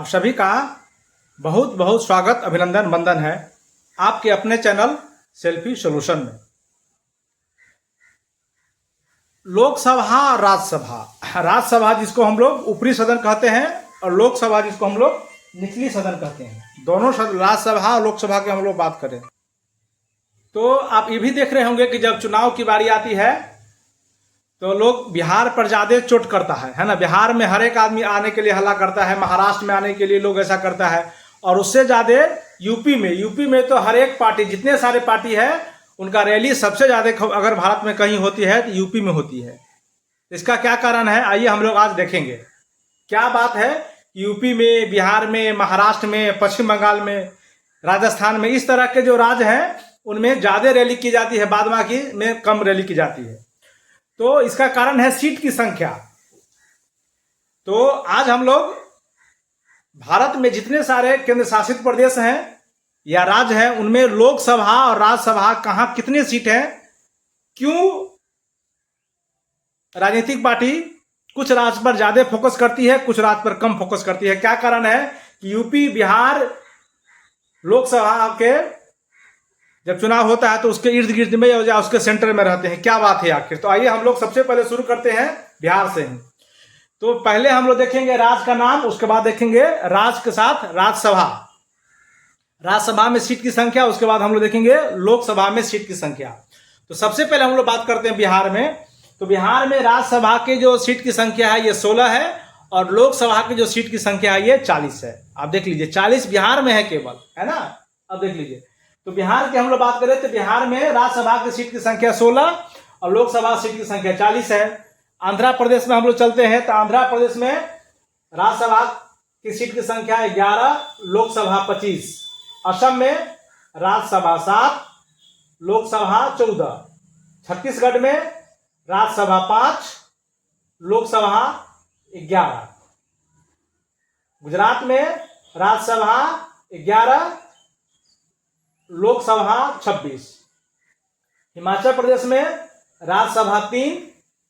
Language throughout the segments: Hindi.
सभी का बहुत बहुत स्वागत, अभिनंदन, वंदन है आपके अपने चैनल सेल्फी सॉल्यूशन में। लोकसभा, राज्यसभा जिसको हम लोग ऊपरी सदन कहते हैं और लोकसभा जिसको हम लोग निचली सदन कहते हैं। दोनों राज्यसभा और लोकसभा की हम लोग बात करें तो आप ये भी देख रहे होंगे कि जब चुनाव की बारी आती है तो लोग बिहार पर ज़्यादा चोट करता है ना। बिहार में हर एक आदमी आने के लिए हल्ला करता है, महाराष्ट्र में आने के लिए लोग ऐसा करता है, और उससे ज़्यादा यूपी में तो हर एक पार्टी, जितने सारे पार्टी है उनका रैली सबसे ज़्यादा अगर भारत में कहीं होती है तो यूपी में होती है। इसका क्या कारण है, आइए हम लोग आज देखेंगे। क्या बात है, यूपी में, बिहार में, महाराष्ट्र में, पश्चिम बंगाल में, राजस्थान में, इस तरह के जो राज्य हैं उनमें ज़्यादा रैली की जाती है, बाद बाकी में कम रैली की जाती है। तो इसका कारण है सीट की संख्या। तो आज हम लोग भारत में जितने सारे केंद्र शासित प्रदेश हैं या राज्य हैं उनमें लोकसभा और राज्यसभा कहाँ कितनी सीट है, क्यों राजनीतिक पार्टी कुछ राज्य पर ज्यादा फोकस करती है, कुछ राज्य पर कम फोकस करती है। क्या कारण है कि यूपी बिहार लोकसभा के जब चुनाव होता है तो उसके इर्द गिर्द में या उसके सेंटर में रहते हैं। क्या बात है आखिर? तो आइए हम लोग सबसे पहले शुरू करते हैं बिहार से। तो पहले हम लोग देखेंगे राज्य का नाम, उसके बाद देखेंगे राज्य के साथ राज्यसभा, राज्यसभा में सीट की संख्या, उसके बाद हम लोग देखेंगे लोकसभा में सीट की संख्या। तो सबसे पहले हम लोग बात करते हैं बिहार में। तो बिहार में राज्यसभा के जो सीट की संख्या है ये 16 है और लोकसभा की जो सीट की संख्या है ये 40 है। आप देख लीजिए 40 बिहार में है केवल, है ना। अब देख लीजिए, तो बिहार की हम लोग बात करें तो बिहार में राज्यसभा की सीट की संख्या 16 और लोकसभा सीट की संख्या 40 है। आंध्र प्रदेश में हम लोग चलते हैं तो आंध्र प्रदेश में राज्यसभा की सीट की संख्या 11, लोकसभा 25। असम में राज्यसभा 7, लोकसभा 14। छत्तीसगढ़ में राज्यसभा 5, लोकसभा 11। गुजरात में राज्यसभा 11, लोकसभा 26। हिमाचल प्रदेश में राज्यसभा 3,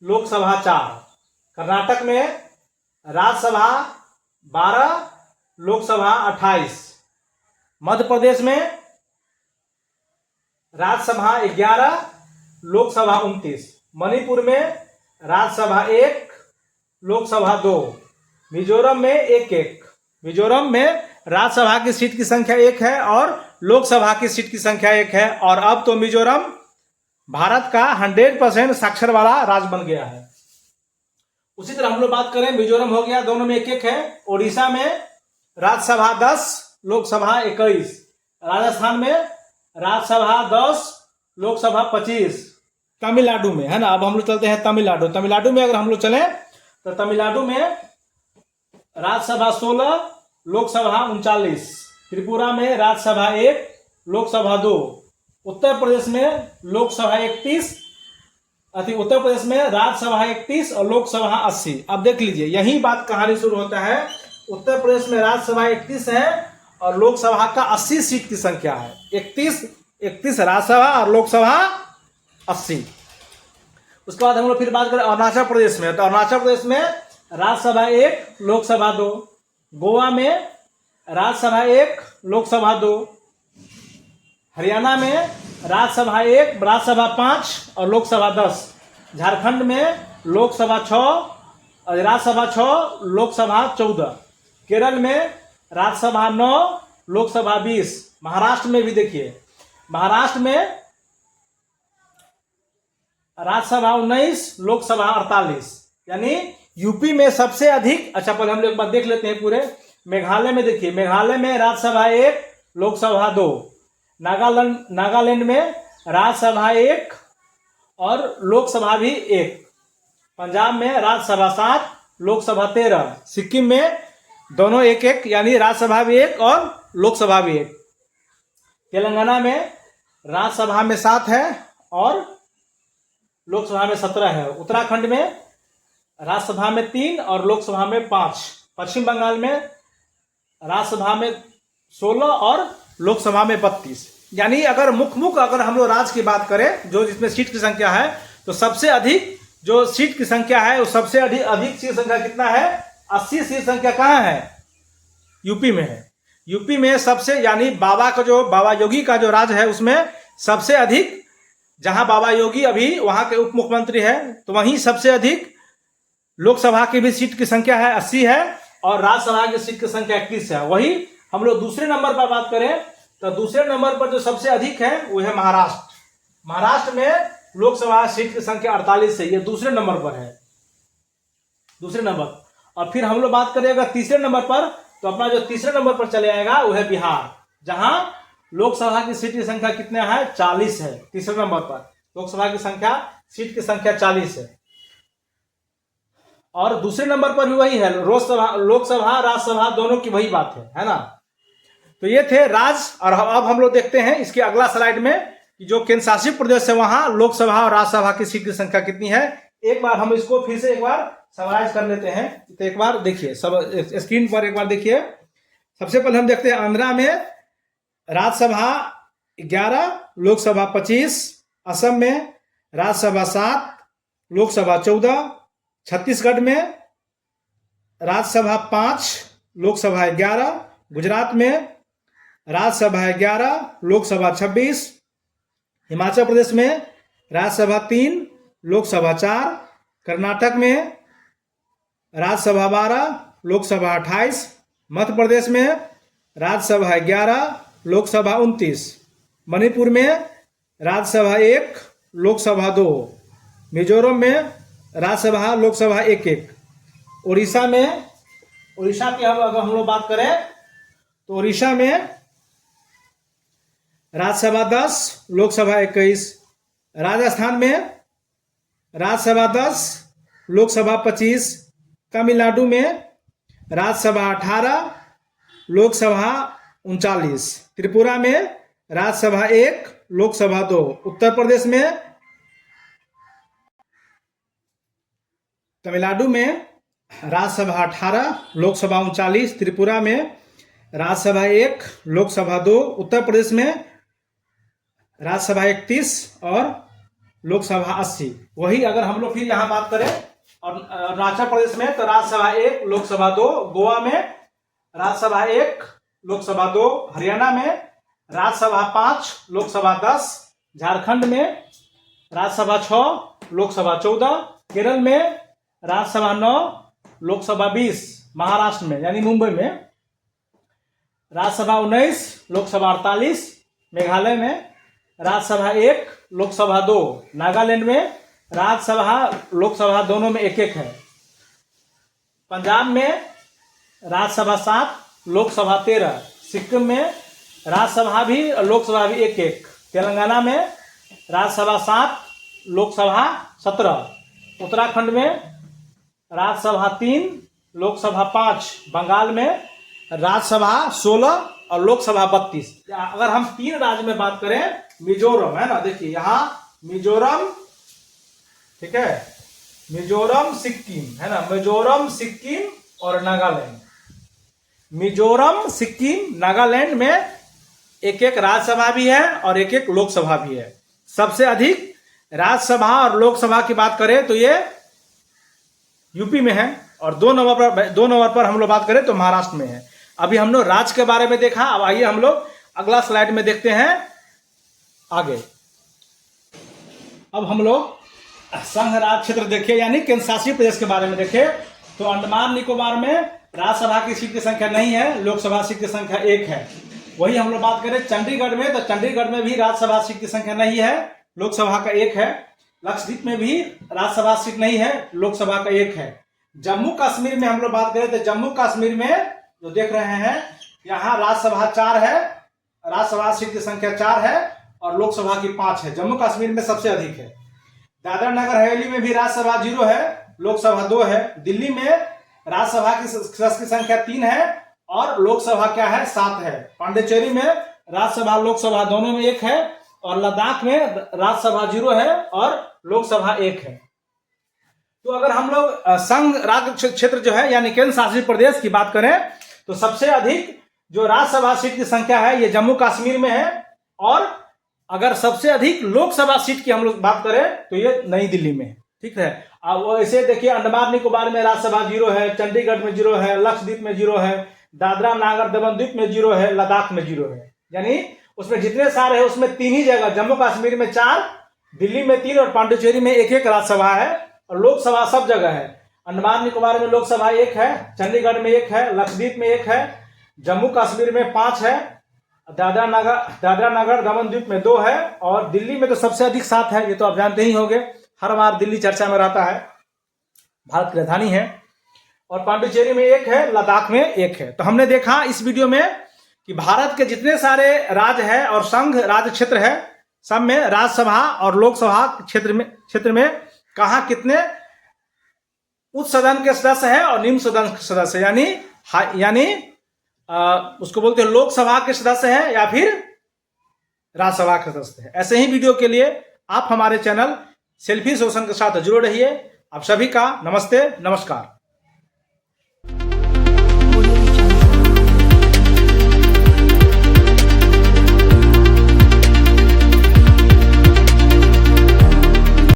लोकसभा 4। कर्नाटक में राज्यसभा 12, लोकसभा 28। मध्य प्रदेश में राज्यसभा 11, लोकसभा 29। मणिपुर में राज्यसभा 1, लोकसभा 2। मिजोरम में 1-1। मिजोरम में राज्यसभा की सीट की संख्या 1 है और लोकसभा की सीट की संख्या 1 है। और अब तो मिजोरम भारत का 100% साक्षर वाला राज्य बन गया है। उसी तरह हम लोग बात करें, मिजोरम हो गया, दोनों में 1-1 है। ओडिशा में राज्यसभा 10, लोकसभा 21। राजस्थान में राज्यसभा 10, लोकसभा 25। तमिलनाडु में, है ना, अब हम लोग चलते हैं तमिलनाडु में अगर हम लोग चलें तो तमिलनाडु में राज्यसभा 16, लोकसभा 39। त्रिपुरा में राज्यसभा 1, लोकसभा 2। उत्तर प्रदेश में लोकसभा 31, उत्तर प्रदेश में राज्यसभा 31 और लोकसभा 80। अब देख लीजिए यही बात कहानी शुरू होता है। उत्तर प्रदेश में राज्यसभा 31 है और लोकसभा का 80 सीट की संख्या है। 31 राज्यसभा और लोकसभा 80। उसके बाद हम लोग फिर बात करें अरुणाचल प्रदेश में। तो अरुणाचल प्रदेश में राज्यसभा 1, लोकसभा 2। गोवा में राज्यसभा 1, लोकसभा 2। हरियाणा में राज्यसभा 1, राज्यसभा 5 और लोकसभा 10। झारखंड में लोकसभा 6, राज्यसभा 6, लोकसभा 14। केरल में राज्यसभा 9, लोकसभा 20। महाराष्ट्र में भी देखिए, महाराष्ट्र में राज्यसभा 19, लोकसभा 48। यानी यूपी में सबसे अधिक। अच्छा, पहले हम लोग एक बार देख लेते हैं पूरे। मेघालय में देखिए, मेघालय में राज्यसभा 1, लोकसभा 2। नागालैंड में राज्यसभा 1 और लोकसभा भी 1। पंजाब में राज्यसभा 7, लोकसभा 13। सिक्किम में दोनों 1-1, यानी राज्यसभा भी 1 और लोकसभा भी 1। तेलंगाना में राज्यसभा में 7 है और लोकसभा में 17 है। उत्तराखंड में राज्यसभा में 3 और लोकसभा में 5। पश्चिम बंगाल में राज्यसभा में 16 और लोकसभा में 32। यानी अगर मुख्य अगर हम लोग राज्य की बात करें जो जिसमें सीट की संख्या है तो सबसे अधिक जो सीट की संख्या है वो सबसे अधिक सीट संख्या कितना है? 80 सीट संख्या कहाँ है? यूपी में है। यूपी में सबसे, यानी बाबा का जो, बाबा योगी का जो राज है उसमें सबसे अधिक, जहां बाबा योगी अभी वहां के उप मुख्यमंत्री है, तो वहीं सबसे अधिक लोकसभा की भी सीट की संख्या है 80 है, और राज्यसभा की सीट की संख्या 21 है। वही हम लोग दूसरे नंबर पर बात करें तो दूसरे नंबर पर जो सबसे अधिक है वो है महाराष्ट्र। महाराष्ट्र में लोकसभा सीट की संख्या 48 है, ये दूसरे नंबर पर है, दूसरे नंबर। और फिर हम लोग बात करेंगे तीसरे नंबर पर, तो अपना जो तीसरे नंबर पर चले आएगा वो है बिहार, जहां लोकसभा की सीट की संख्या कितना है, 40 है। तीसरे नंबर पर लोकसभा की संख्या, सीट की संख्या 40 है। और दूसरे नंबर पर भी वही है, लोकसभा राज्यसभा दोनों की वही बात है ना। तो ये थे राज्य। और अब हम लोग देखते हैं इसके अगला स्लाइड में कि जो केंद्र शासित प्रदेश है वहां लोकसभा और राज्यसभा की सीट की संख्या कितनी है। एक बार हम इसको फिर से एक बार समराइज कर लेते हैं। तो एक बार देखिए, सब स्क्रीन पर एक बार देखिए। सबसे पहले हम देखते हैं आंध्रा में राज्यसभा 11, लोकसभा 25, असम में राज्यसभा 7, लोकसभा 14, छत्तीसगढ़ में राज्यसभा 5, लोकसभा 11, गुजरात में राज्यसभा 11, लोकसभा 26, हिमाचल प्रदेश में राज्यसभा 3, लोकसभा 4, कर्नाटक में राज्यसभा 12, लोकसभा 28, मध्य प्रदेश में राज्यसभा 11, लोकसभा 29, मणिपुर में राज्यसभा 1, लोकसभा 2, मिजोरम में राज्यसभा लोकसभा 1-1, उड़ीसा में, उड़ीसा की अगर हम लोग बात करें तो उड़ीसा में राज्यसभा 10, लोकसभा 21, राजस्थान में राज्यसभा 10, लोकसभा 25, तमिलनाडु में राज्यसभा 18, लोकसभा 39, त्रिपुरा में राज्यसभा 1, लोकसभा 2, उत्तर प्रदेश में, तमिलनाडु में राज्यसभा 18, लोकसभा 39, त्रिपुरा में राज्यसभा 1, लोकसभा 2, उत्तर प्रदेश में राज्यसभा 31 और लोकसभा 80। वही अगर हम लोग फिर यहाँ बात करें और अरुणाचल प्रदेश में तो राज्यसभा 1, लोकसभा 2, गोवा में राज्यसभा 1, लोकसभा 2, हरियाणा में राज्यसभा 5, लोकसभा 10, झारखंड में राज्यसभा 6, लोकसभा 14, केरल में राज्यसभा 9, लोकसभा 20, महाराष्ट्र में यानी मुंबई में राज्यसभा 19, लोकसभा 48, मेघालय में राज्यसभा 1, लोकसभा 2, नागालैंड में राज्यसभा लोकसभा दोनों में 1-1 है, पंजाब में राज्यसभा 7, लोकसभा 13, सिक्किम में राज्यसभा भी लोकसभा भी 1-1, तेलंगाना में राज्यसभा 7, लोकसभा 17, उत्तराखंड में राज्यसभा 3, लोकसभा 5, बंगाल में राज्यसभा 16 और लोकसभा 32। अगर हम 3 राज्य में बात करें, मिजोरम है ना, देखिए यहाँ मिजोरम, ठीक है, मिजोरम सिक्किम है ना, मिजोरम सिक्किम और नागालैंड। मिजोरम सिक्किम नागालैंड में 1-1 राज्यसभा भी है और 1-1 लोकसभा भी है। सबसे अधिक राज्यसभा और लोकसभा की बात करें तो ये यूपी में है, और 2 नंबर पर हम लोग बात करें तो महाराष्ट्र में है। अभी हम लोग राज्य के बारे में देखा, अब आइए हम लोग अगला स्लाइड में देखते हैं आगे। अब हम लोग संघ राज्य क्षेत्र देखे यानी केंद्र शासित प्रदेश के बारे में देखे तो अंडमान निकोबार में राज्यसभा की सीट की संख्या नहीं है, लोकसभा सीट की संख्या 1 है। वही हम लोग बात करें चंडीगढ़ में तो चंडीगढ़ में भी राज्यसभा सीट की संख्या नहीं है, लोकसभा का 1 है। लक्षद्वीप में भी राज्यसभा सीट नहीं है, लोकसभा का 1 है। जम्मू कश्मीर में हम लोग बात करें तो जम्मू कश्मीर में जो देख रहे हैं यहाँ राज्यसभा 4 है, राज्यसभा सीट की संख्या 4 है और लोकसभा की 5 है। जम्मू कश्मीर में सबसे अधिक है। दादरा नगर हवेली में भी राज्यसभा 0 है, लोकसभा 2 है। दिल्ली में राज्यसभा की संख्या 3 है और लोकसभा क्या है, 7 है। पांडिचेरी में राज्यसभा लोकसभा दोनों में 1 है और लद्दाख में राज्यसभा 0 है और लोकसभा 1 है। तो अगर हम लोग संघ राज्य क्षेत्र जो है यानी केंद्र शासित प्रदेश की बात करें तो सबसे अधिक जो राज्यसभा सीट की संख्या है ये जम्मू कश्मीर में है, और अगर सबसे अधिक लोकसभा सीट की हम लोग बात करें तो ये नई दिल्ली में है। ठीक है, अब ऐसे देखिए अंडमान निकोबार में राज्यसभा 0 है, चंडीगढ़ में 0 है, लक्षद्वीप में 0 है, दादरा नागर दमन द्वीप में 0 है, लद्दाख में 0 है। यानी उसमें जितने सारे हैं उसमें 3 ही जगह, जम्मू कश्मीर में 4, दिल्ली में 3 और पांडिचेरी में 1-1 राज्यसभा है। और लोकसभा सब जगह है। अंडमान निकोबार में लोकसभा 1 है, चंडीगढ़ में 1 है, लक्षद्वीप में 1 है, जम्मू कश्मीर में 5 है, दादरा नगर दमन द्वीप में 2 है, और दिल्ली में तो सबसे अधिक 7 है। ये तो आप जानते ही होंगे, हर बार दिल्ली चर्चा में रहता है, भारत की राजधानी है। और पांडिचेरी में 1 है, लद्दाख में 1 है। तो हमने देखा इस वीडियो में कि भारत के जितने सारे राज्य है और संघ राज्य क्षेत्र है, सब में राज्यसभा और लोकसभा क्षेत्र में कहाँ कितने उच्च सदन के सदस्य हैं और निम्न सदन के सदस्य, यानी उसको बोलते हैं लोकसभा के सदस्य हैं या फिर राज्यसभा के सदस्य हैं। ऐसे ही वीडियो के लिए आप हमारे चैनल सेल्फी सोल्यूशन के साथ जुड़े रहिए। आप सभी का नमस्ते, नमस्कार।